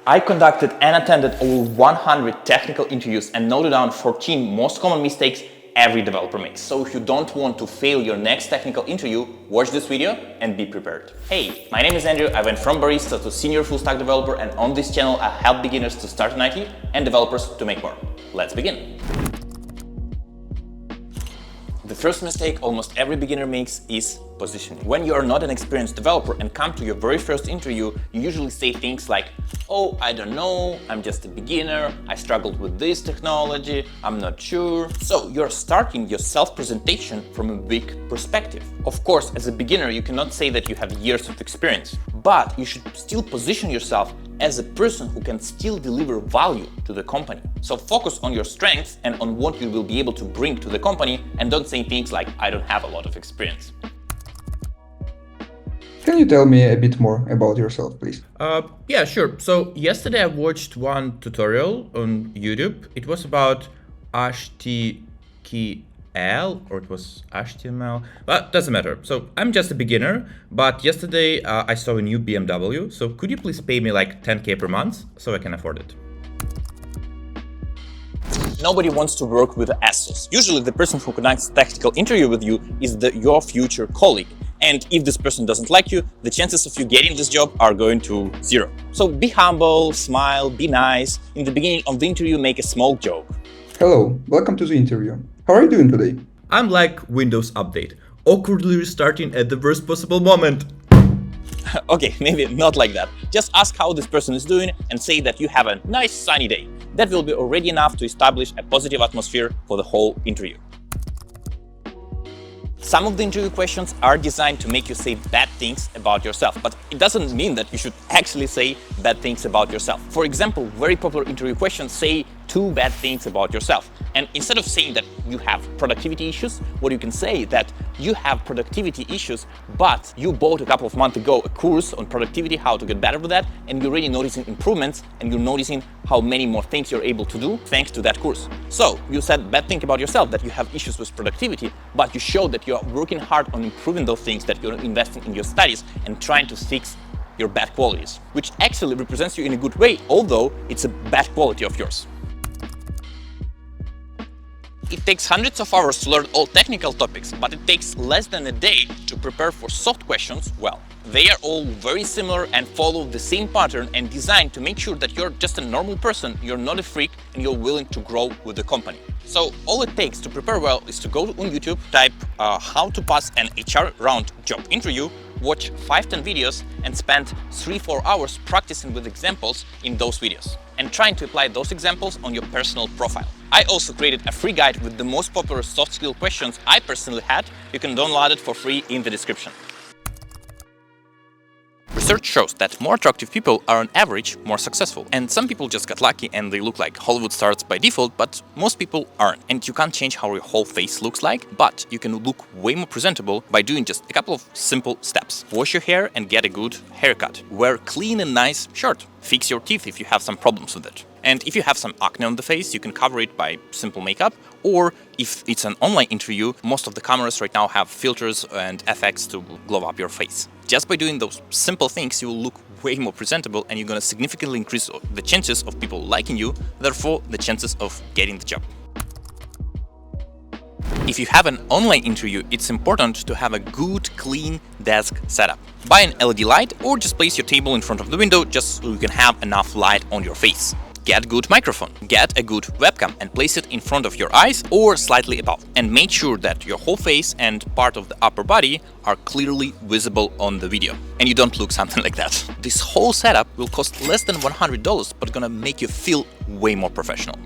I conducted and attended over 100 technical interviews and noted down 14 most common mistakes every developer makes. So if you don't want to fail your next technical interview, watch this video and be prepared. Hey, my name is Andrew. I went from barista to senior full stack developer, and on this channel I help beginners to start in IT and developers to make more. Let's begin. The first mistake almost every beginner makes is positioning. When you are not an experienced developer and come to your very first interview, you usually say things like, oh, I don't know, I'm just a beginner, I struggled with this technology, I'm not sure. So you're starting your self-presentation from a big perspective. Of course, as a beginner, you cannot say that you have years of experience, but you should still position yourself as a person who can still deliver value to the company. So focus on your strengths and on what you will be able to bring to the company, and don't say things like, I don't have a lot of experience. Can you tell me a bit more about yourself, please? Yeah, sure. So yesterday I watched one tutorial on YouTube. It was about HTML, or it was HTML, but doesn't matter. So I'm just a beginner, but yesterday I saw a new BMW. So could you please pay me like 10K per month so I can afford it? Nobody wants to work with assholes. Usually the person who conducts a technical interview with you is your future colleague. And if this person doesn't like you, the chances of you getting this job are going to zero. So be humble, smile, be nice. In the beginning of the interview, make a small joke. Hello, welcome to the interview. How are you doing today? I'm like Windows Update, awkwardly restarting at the worst possible moment. Okay, maybe not like that. Just ask how this person is doing and say that you have a nice sunny day. That will be already enough to establish a positive atmosphere for the whole interview. Some of the interview questions are designed to make you say bad things about yourself, but it doesn't mean that you should actually say bad things about yourself. For example, very popular interview questions say 2 bad things about yourself. And instead of saying that you have productivity issues, what you can say that you have productivity issues, but you bought a couple of months ago a course on productivity, how to get better with that, and you're already noticing improvements, and you're noticing how many more things you're able to do thanks to that course. So you said bad thing about yourself, that you have issues with productivity, but you showed that you're working hard on improving those things, that you're investing in your studies and trying to fix your bad qualities, which actually represents you in a good way, although it's a bad quality of yours. It takes hundreds of hours to learn all technical topics, but it takes less than a day to prepare for soft questions well. They are all very similar and follow the same pattern and designed to make sure that you're just a normal person, you're not a freak, and you're willing to grow with the company. So all it takes to prepare well is to go on YouTube, type how to pass an HR round job interview, watch 5-10 videos, and spend 3-4 hours practicing with examples in those videos and trying to apply those examples on your personal profile. I also created a free guide with the most popular soft skill questions I personally had. You can download it for free in the description. Research shows that more attractive people are on average more successful, and some people just got lucky and they look like Hollywood stars by default, but most people aren't. And you can't change how your whole face looks like, but you can look way more presentable by doing just a couple of simple steps. Wash your hair and get a good haircut. Wear clean and nice shirt. Fix your teeth if you have some problems with it. And if you have some acne on the face, you can cover it by simple makeup, or if it's an online interview, most of the cameras right now have filters and effects to glow up your face. Just by doing those simple things, you will look way more presentable, and you're gonna significantly increase the chances of people liking you, therefore the chances of getting the job. If you have an online interview, it's important to have a good, clean desk setup. Buy an LED light or just place your table in front of the window just so you can have enough light on your face. Get a good microphone, get a good webcam and place it in front of your eyes or slightly above. And make sure that your whole face and part of the upper body are clearly visible on the video. And you don't look something like that. This whole setup will cost less than $100, but gonna make you feel way more professional.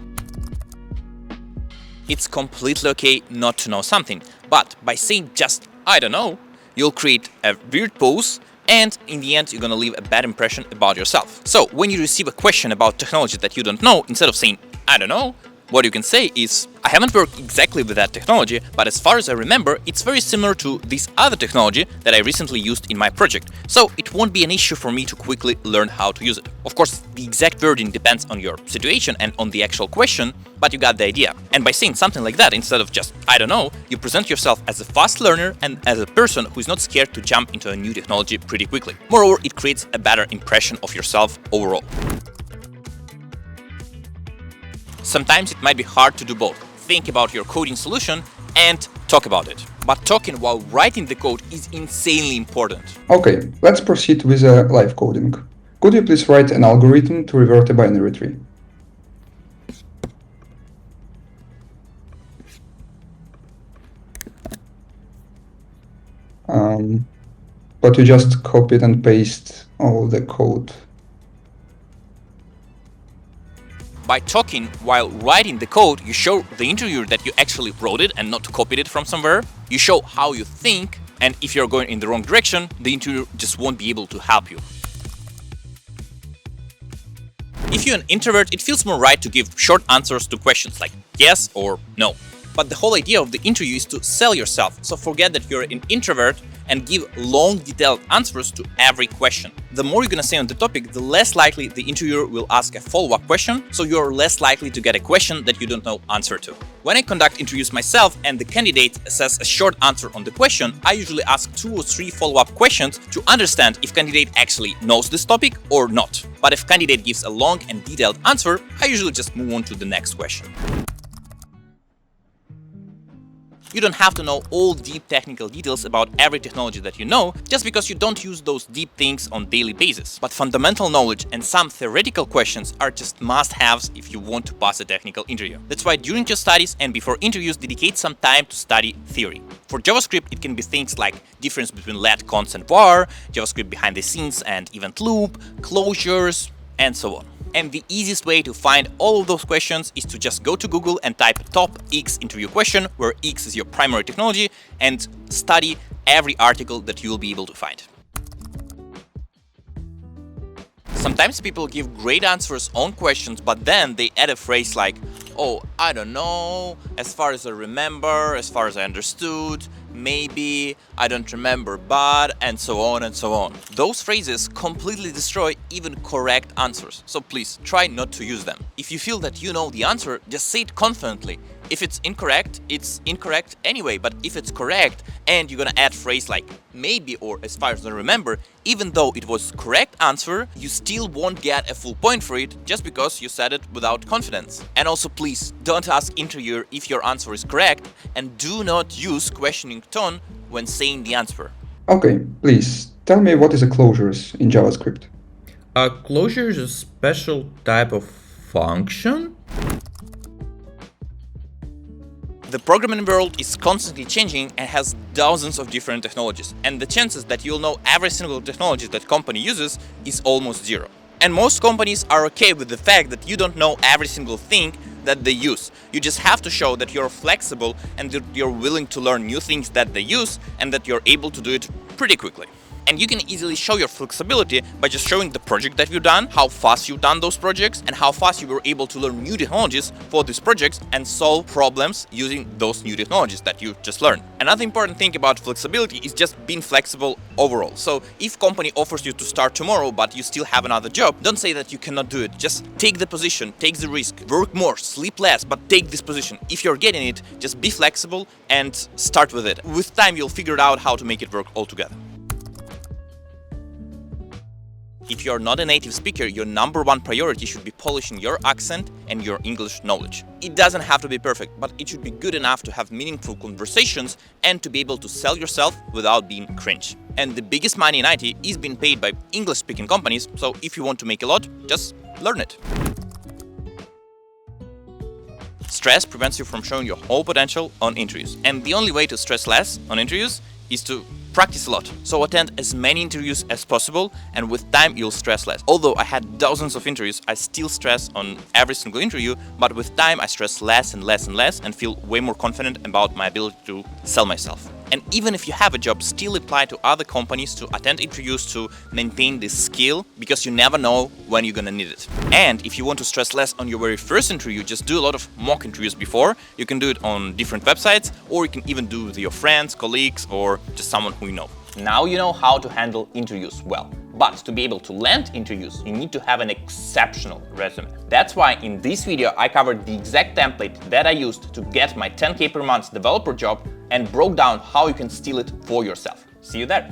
It's completely okay not to know something, but by saying just I don't know, you'll create a weird pose, and in the end you're gonna leave a bad impression about yourself. So when you receive a question about technology that you don't know, instead of saying I don't know, what you can say is, I haven't worked exactly with that technology, but as far as I remember, it's very similar to this other technology that I recently used in my project, so it won't be an issue for me to quickly learn how to use it. Of course, the exact wording depends on your situation and on the actual question, but you got the idea. And by saying something like that, instead of just I don't know, you present yourself as a fast learner and as a person who's not scared to jump into a new technology pretty quickly. Moreover, it creates a better impression of yourself overall. Sometimes it might be hard to do both. Think about your coding solution and talk about it. But talking while writing the code is insanely important. Okay, let's proceed with live coding. Could you please write an algorithm to revert a binary tree? But you just copied and paste all the code. By talking while writing the code, you show the interviewer that you actually wrote it and not copied it from somewhere. You show how you think, and if you're going in the wrong direction, the interviewer just won't be able to help you. If you're an introvert, it feels more right to give short answers to questions like yes or no. But the whole idea of the interview is to sell yourself, so forget that you're an introvert and give long, detailed answers to every question. The more you're gonna say on the topic, the less likely the interviewer will ask a follow-up question, so you're less likely to get a question that you don't know answer to. When I conduct interviews myself and the candidate says a short answer on the question, I usually ask 2 or 3 follow-up questions to understand if candidate actually knows this topic or not. But if candidate gives a long and detailed answer, I usually just move on to the next question. You don't have to know all deep technical details about every technology that you know, just because you don't use those deep things on daily basis. But fundamental knowledge and some theoretical questions are just must-haves if you want to pass a technical interview. That's why during your studies and before interviews, dedicate some time to study theory. For JavaScript, it can be things like difference between let, const, and var, JavaScript behind the scenes and event loop, closures, and so on. And the easiest way to find all of those questions is to just go to Google and type top X interview question, where X is your primary technology, and study every article that you will be able to find. Sometimes people give great answers on questions, but then they add a phrase like, oh, I don't know, as far as I remember, as far as I understood, maybe, I don't remember, but, and so on and so on. Those phrases completely destroy even correct answers, so please try not to use them. If you feel that you know the answer, just say it confidently. If it's incorrect anyway, but if it's correct and you're gonna add phrase like maybe or as far as I remember, even though it was correct answer, you still won't get a full point for it just because you said it without confidence. And also please don't ask interviewer if your answer is correct, and do not use questioning tone when saying the answer. Okay, please tell me what is a closures in JavaScript. A closure is a special type of function. The programming world is constantly changing and has dozens of different technologies, and the chances that you'll know every single technology that company uses is almost zero. And most companies are okay with the fact that you don't know every single thing that they use. You just have to show that you're flexible and that you're willing to learn new things that they use and that you're able to do it pretty quickly. And you can easily show your flexibility by just showing the project that you've done, how fast you've done those projects, and how fast you were able to learn new technologies for these projects and solve problems using those new technologies that you just learned. Another important thing about flexibility is just being flexible overall. So if company offers you to start tomorrow, but you still have another job, don't say that you cannot do it. Just take the position, take the risk, work more, sleep less, but take this position. If you're getting it, just be flexible and start with it. With time, you'll figure out how to make it work altogether. If you're not a native speaker, your #1 priority should be polishing your accent and your English knowledge. It doesn't have to be perfect, but it should be good enough to have meaningful conversations and to be able to sell yourself without being cringe. And the biggest money in IT is being paid by English-speaking companies, so if you want to make a lot, just learn it. Stress prevents you from showing your whole potential on interviews, and the only way to stress less on interviews is to practice a lot. So attend as many interviews as possible, and with time you'll stress less. Although I had dozens of interviews, I still stress on every single interview, but with time I stress less and less and less and feel way more confident about my ability to sell myself. And even if you have a job, still apply to other companies to attend interviews to maintain this skill, because you never know when you're gonna need it. And if you want to stress less on your very first interview, just do a lot of mock interviews before. You can do it on different websites, or you can even do it with your friends, colleagues, or just someone who you know. Now you know how to handle interviews well. But to be able to land interviews, you need to have an exceptional resume. That's why in this video I covered the exact template that I used to get my 10K per month developer job and broke down how you can steal it for yourself. See you there!